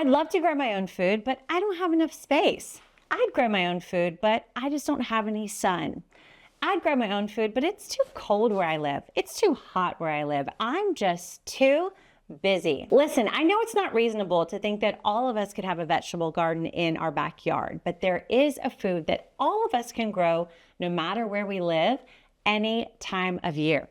I'd love to grow my own food, but I don't have enough space. I'd grow my own food, but I just don't have any sun. I'd grow my own food, but it's too cold where I live. It's too hot where I live. I'm just too busy. Listen, I know it's not reasonable to think that all of us could have a vegetable garden in our backyard, but there is a food that all of us can grow no matter where we live, any time of year.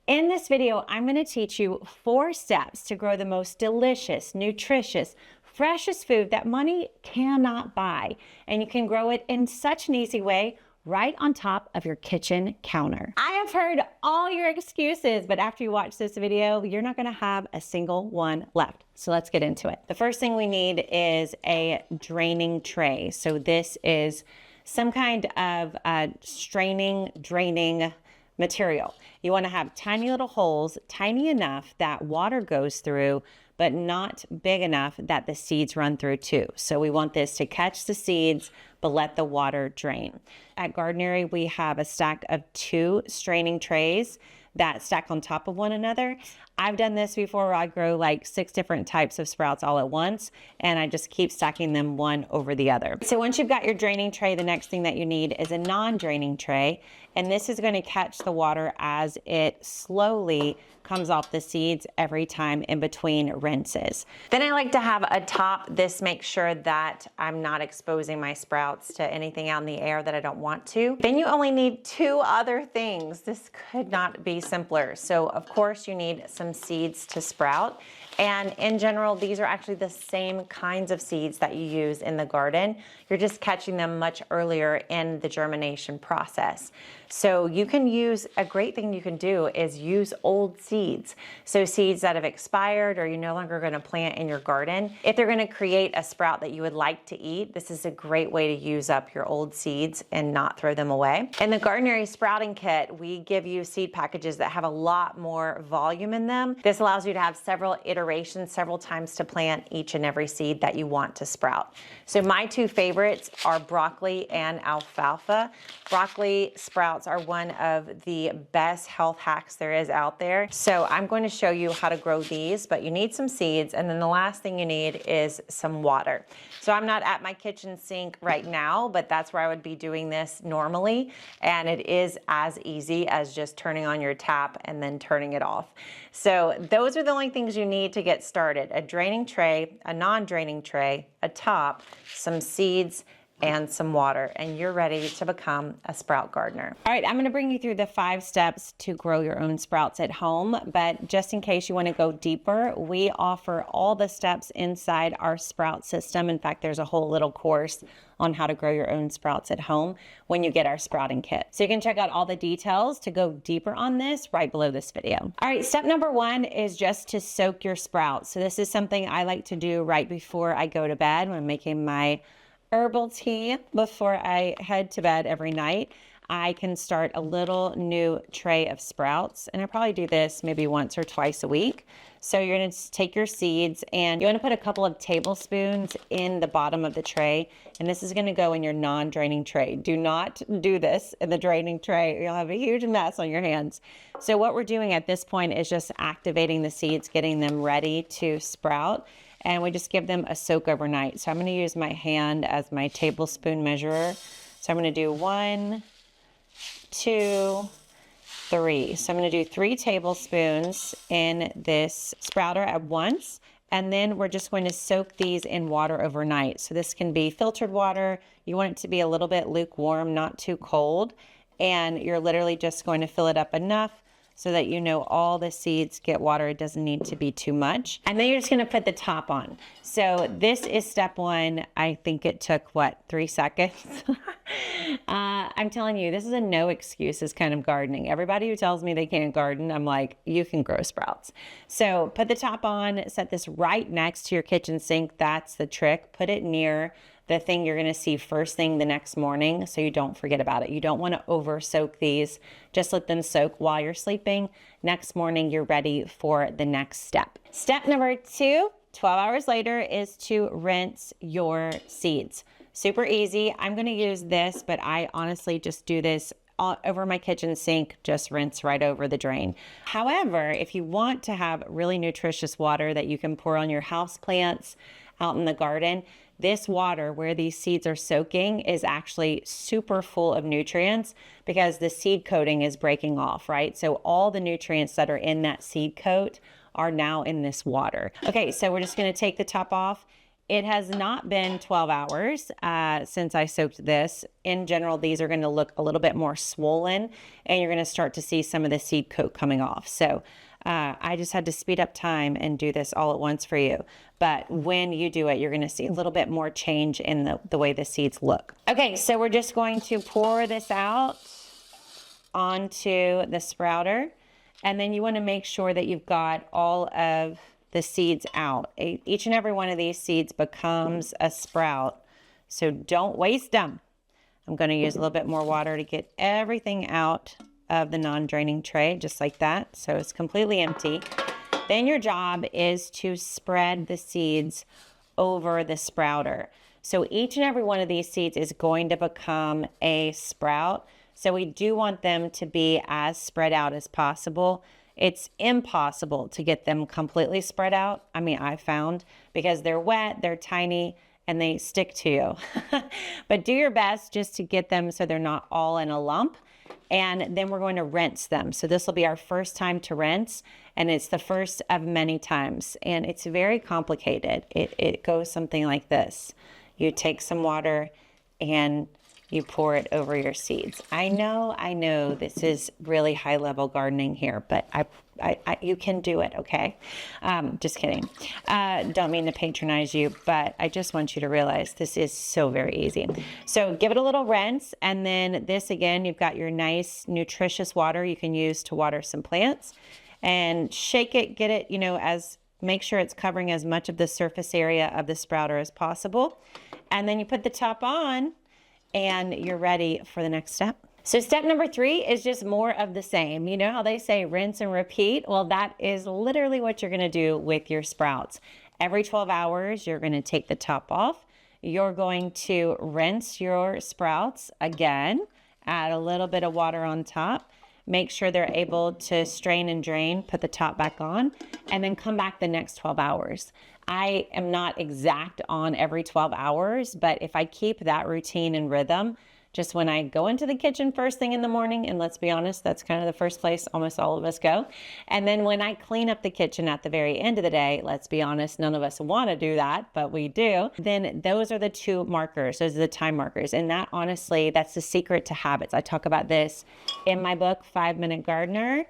In this video, I'm going to teach you 4 steps to grow the most delicious, nutritious, freshest food that money cannot buy. And you can grow it in such an easy way right on top of your kitchen counter. I have heard all your excuses, but after you watch this video, you're not gonna have a single one left. So let's get into it. The first thing we need is a draining tray. So this is some kind of draining material. You wanna have tiny little holes, tiny enough that water goes through, but not big enough that the seeds run through too. So we want this to catch the seeds, but let the water drain. At Gardenary, we have a stack of 2 straining trays that stack on top of one another. I've done this before where I grow like 6 different types of sprouts all at once, and I just keep stacking them one over the other. So once you've got your draining tray, the next thing that you need is a non-draining tray, and this is going to catch the water as it slowly comes off the seeds every time in between rinses. Then I like to have a top. This makes sure that I'm not exposing my sprouts to anything out in the air that I don't want to. Then you only need 2 other things. This could not be simpler. So of course you need some seeds to sprout. And in general, these are actually the same kinds of seeds that you use in the garden. You're just catching them much earlier in the germination process. So you can use, a great thing you can do is use old seeds. So seeds that have expired or you're no longer gonna plant in your garden. If they're gonna create a sprout that you would like to eat, this is a great way to use up your old seeds and not throw them away. In the Gardenary sprouting kit, we give you seed packages that have a lot more volume in them. This allows you to have several iterations, several times to plant each and every seed that you want to sprout. So my 2 favorites are broccoli and alfalfa. Broccoli sprouts are one of the best health hacks there is out there. So I'm going to show you how to grow these, but you need some seeds, and then the last thing you need is some water. So I'm not at my kitchen sink right now, but that's where I would be doing this normally, and it is as easy as just turning on your tap and then turning it off. So those are the only things you need to get started: a draining tray, a non-draining tray, a top, some seeds, and some water, and you're ready to become a sprout gardener. All right, I'm gonna bring you through the 5 steps to grow your own sprouts at home, but just in case you wanna go deeper, we offer all the steps inside our sprout system. In fact, there's a whole little course on how to grow your own sprouts at home when you get our sprouting kit. So you can check out all the details to go deeper on this right below this video. All right, step number 1 is just to soak your sprouts. So this is something I like to do right before I go to bed when I'm making my herbal tea before I head to bed every night. I can start a little new tray of sprouts, and I probably do this maybe once or twice a week. So you're going to take your seeds and you want to put a couple of tablespoons in the bottom of the tray, and this is going to go in your non-draining tray. Do not do this in the draining tray. You'll have a huge mess on your hands. So what we're doing at this point is just activating the seeds, getting them ready to sprout. And we just give them a soak overnight. So I'm going to use my hand as my tablespoon measurer. So I'm going to do 1, 2, 3. So I'm going to do 3 tablespoons in this sprouter at once. And then we're just going to soak these in water overnight. So this can be filtered water. You want it to be a little bit lukewarm, not too cold. And you're literally just going to fill it up enough so that you know all the seeds get water. It doesn't need to be too much. And then you're just gonna put the top on. So this is step 1. I think it took, what, 3 seconds? I'm telling you, this is a no excuses kind of gardening. Everybody who tells me they can't garden, I'm like, you can grow sprouts. So put the top on, set this right next to your kitchen sink. That's the trick. Put it near the thing you're going to see first thing the next morning so you don't forget about it. You don't want to over soak these. Just let them soak while you're sleeping. Next morning, you're ready for the next step. Step number 2, 12 hours later, is to rinse your seeds. Super easy. I'm going to use this, but I honestly just do this all over my kitchen sink, just rinse right over the drain. However, if you want to have really nutritious water that you can pour on your house plants, out in the garden, this water where these seeds are soaking is actually super full of nutrients because the seed coating is breaking off, right? So all the nutrients that are in that seed coat are now in this water. Okay, so we're just gonna take the top off. It has not been 12 hours since I soaked this. In general, these are gonna look a little bit more swollen and you're gonna start to see some of the seed coat coming off. So I just had to speed up time and do this all at once for you. But when you do it, you're gonna see a little bit more change in the way the seeds look. Okay, so we're just going to pour this out onto the sprouter. And then you wanna make sure that you've got all of the seeds out. Each and every one of these seeds becomes a sprout. So don't waste them. I'm gonna use a little bit more water to get everything out of the non-draining tray, just like that. So it's completely empty. Then your job is to spread the seeds over the sprouter. So each and every one of these seeds is going to become a sprout. So we do want them to be as spread out as possible. It's impossible to get them completely spread out. I mean, I found, because they're wet, they're tiny, and they stick to you. But do your best just to get them so they're not all in a lump. And then we're going to rinse them. So this will be our first time to rinse, and it's the first of many times. And it's very complicated. It goes something like this. You take some water and you pour it over your seeds. I know this is really high level gardening here, but you can do it, okay? Just kidding. Don't mean to patronize you, but I just want you to realize this is so very easy. So give it a little rinse, and then this again, you've got your nice nutritious water you can use to water some plants, and shake it, get it, make sure it's covering as much of the surface area of the sprouter as possible. And then you put the top on, and you're ready for the next step. So step number 3 is just more of the same. You know how they say rinse and repeat? Well, that is literally what you're gonna do with your sprouts. Every 12 hours, you're gonna take the top off. You're going to rinse your sprouts again, add a little bit of water on top, make sure they're able to strain and drain, put the top back on, and then come back the next 12 hours. I am not exact on every 12 hours, but if I keep that routine and rhythm, just when I go into the kitchen first thing in the morning, and let's be honest, that's kind of the first place almost all of us go. And then when I clean up the kitchen at the very end of the day, let's be honest, none of us want to do that, but we do. Then those are the 2 markers. Those are the time markers. And that honestly, that's the secret to habits. I talk about this in my book, 5-Minute Gardener.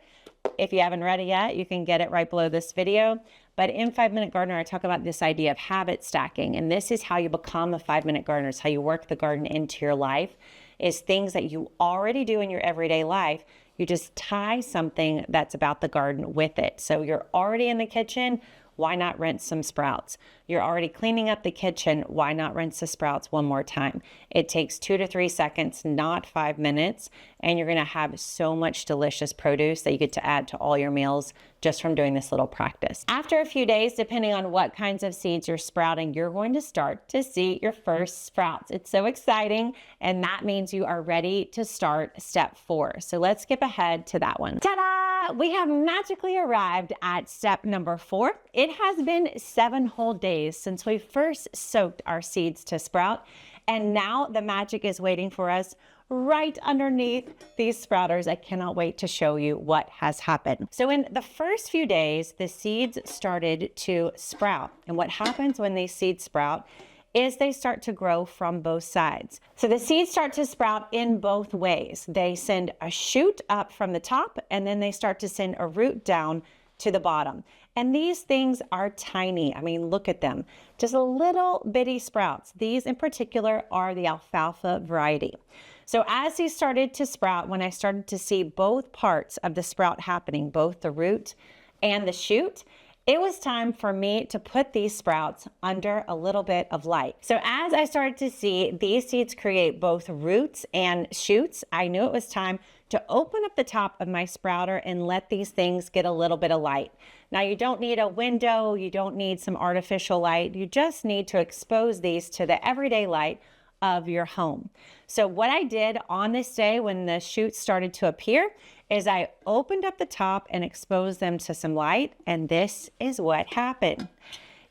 If you haven't read it yet, you can get it right below this video. But in 5-Minute Gardener, I talk about this idea of habit stacking. And this is how you become a 5-minute gardener. It's how you work the garden into your life, is things that you already do in your everyday life. You just tie something that's about the garden with it. So you're already in the kitchen. Why not rinse some sprouts? You're already cleaning up the kitchen. Why not rinse the sprouts one more time? It takes 2 to 3 seconds, not 5 minutes, and you're gonna have so much delicious produce that you get to add to all your meals just from doing this little practice. After a few days, depending on what kinds of seeds you're sprouting, you're going to start to see your first sprouts. It's so exciting, and that means you are ready to start step 4. So let's skip ahead to that one. Ta-da! We have magically arrived at step number 4. It has been 7 whole days since we first soaked our seeds to sprout, and now the magic is waiting for us right underneath these sprouters. I cannot wait to show you what has happened. So in the first few days, the seeds started to sprout. And what happens when these seeds sprout is they start to grow from both sides. So the seeds start to sprout in both ways. They send a shoot up from the top, and then they start to send a root down to the bottom. And these things are tiny. I mean, look at them. Just a little bitty sprouts. These in particular are the alfalfa variety. So as these started to sprout, when I started to see both parts of the sprout happening, both the root and the shoot, it was time for me to put these sprouts under a little bit of light. So as I started to see these seeds create both roots and shoots, I knew it was time to open up the top of my sprouter and let these things get a little bit of light. Now you don't need a window, you don't need some artificial light, you just need to expose these to the everyday light of your home. So what I did on this day when the shoots started to appear is I opened up the top and exposed them to some light, and this is what happened.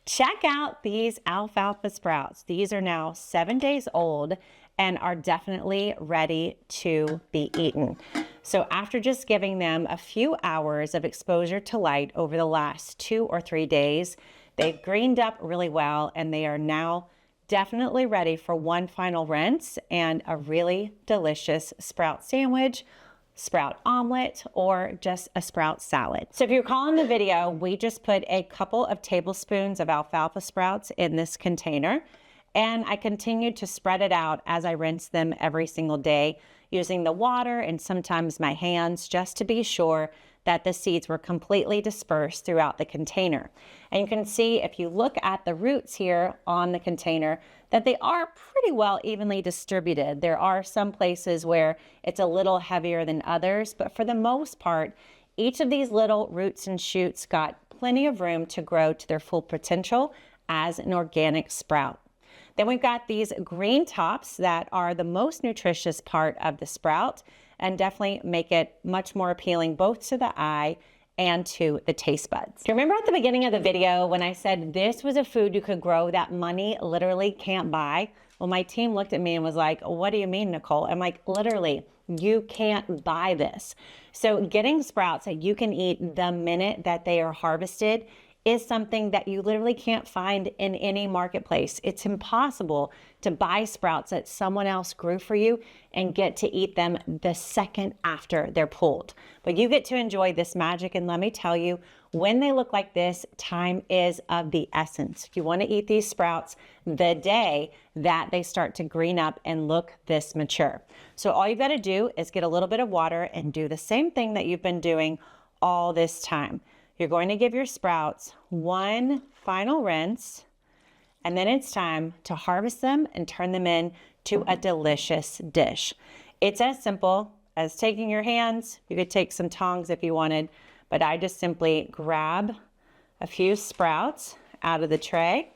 Check out these alfalfa sprouts. These are now 7 days old and are definitely ready to be eaten. So after just giving them a few hours of exposure to light over the last 2 or 3 days, they've greened up really well and they are now definitely ready for one final rinse and a really delicious sprout sandwich, sprout omelet, or just a sprout salad. So if you recall in the video, we just put a couple of tablespoons of alfalfa sprouts in this container, and I continued to spread it out as I rinse them every single day using the water and sometimes my hands just to be sure that the seeds were completely dispersed throughout the container. And you can see if you look at the roots here on the container that they are pretty well evenly distributed. There are some places where it's a little heavier than others, but for the most part, each of these little roots and shoots got plenty of room to grow to their full potential as an organic sprout. Then we've got these green tops that are the most nutritious part of the sprout and definitely make it much more appealing both to the eye and to the taste buds. Do you remember at the beginning of the video when I said this was a food you could grow that money literally can't buy? Well, my team looked at me and was like, what do you mean, Nicole? I'm like, literally, you can't buy this. So getting sprouts that you can eat the minute that they are harvested is something that you literally can't find in any marketplace. It's impossible to buy sprouts that someone else grew for you and get to eat them the second after they're pulled. But you get to enjoy this magic, and let me tell you, when they look like this, time is of the essence. You want to eat these sprouts the day that they start to green up and look this mature. So all you've got to do is get a little bit of water and do the same thing that you've been doing all this time. You're going to give your sprouts one final rinse, and then it's time to harvest them and turn them into a delicious dish. It's as simple as taking your hands. You could take some tongs if you wanted, but I just simply grab a few sprouts out of the tray,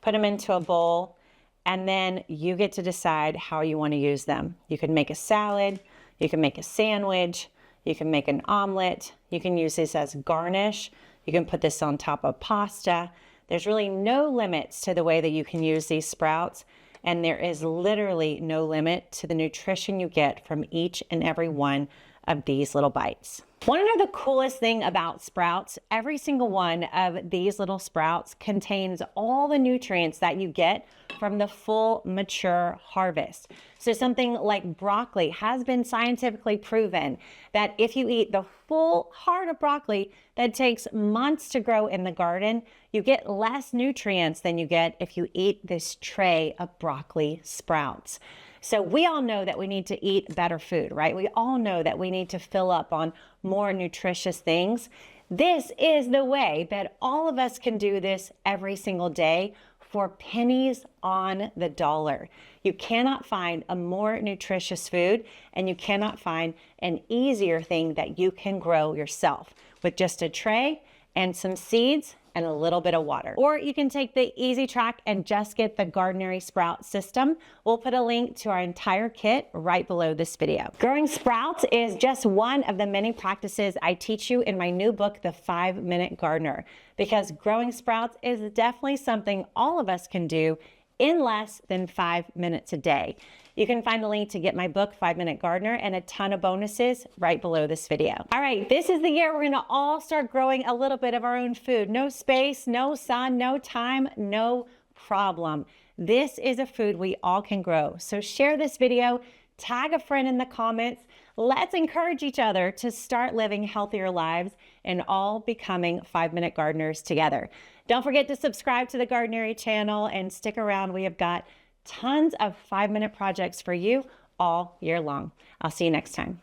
put them into a bowl, and then you get to decide how you want to use them. You can make a salad, you can make a sandwich, you can make an omelet. You can use this as garnish. You can put this on top of pasta. There's really no limits to the way that you can use these sprouts, and there is literally no limit to the nutrition you get from each and every one of these little bites. Want to know the coolest thing about sprouts? Every single one of these little sprouts contains all the nutrients that you get from the full mature harvest. So something like broccoli has been scientifically proven that if you eat the full heart of broccoli that takes months to grow in the garden, you get less nutrients than you get if you eat this tray of broccoli sprouts. So we all know that we need to eat better food, right? We all know that we need to fill up on more nutritious things. This is the way that all of us can do this every single day for pennies on the dollar. You cannot find a more nutritious food, and you cannot find an easier thing that you can grow yourself with just a tray and some seeds and a little bit of water. Or you can take the easy track and just get the Gardenary sprout system. We'll put a link to our entire kit right below this video. Growing sprouts is just one of the many practices I teach you in my new book, The 5-Minute Gardener, because growing sprouts is definitely something all of us can do in less than 5 minutes a day. You can find a link to get my book, 5-Minute Gardener, and a ton of bonuses right below this video. All right, this is the year we're gonna all start growing a little bit of our own food. No space, no sun, no time, no problem. This is a food we all can grow. So share this video, tag a friend in the comments. Let's encourage each other to start living healthier lives and all becoming 5-minute gardeners together. Don't forget to subscribe to the Gardenary channel and stick around. We have got tons of 5-minute projects for you all year long. I'll see you next time.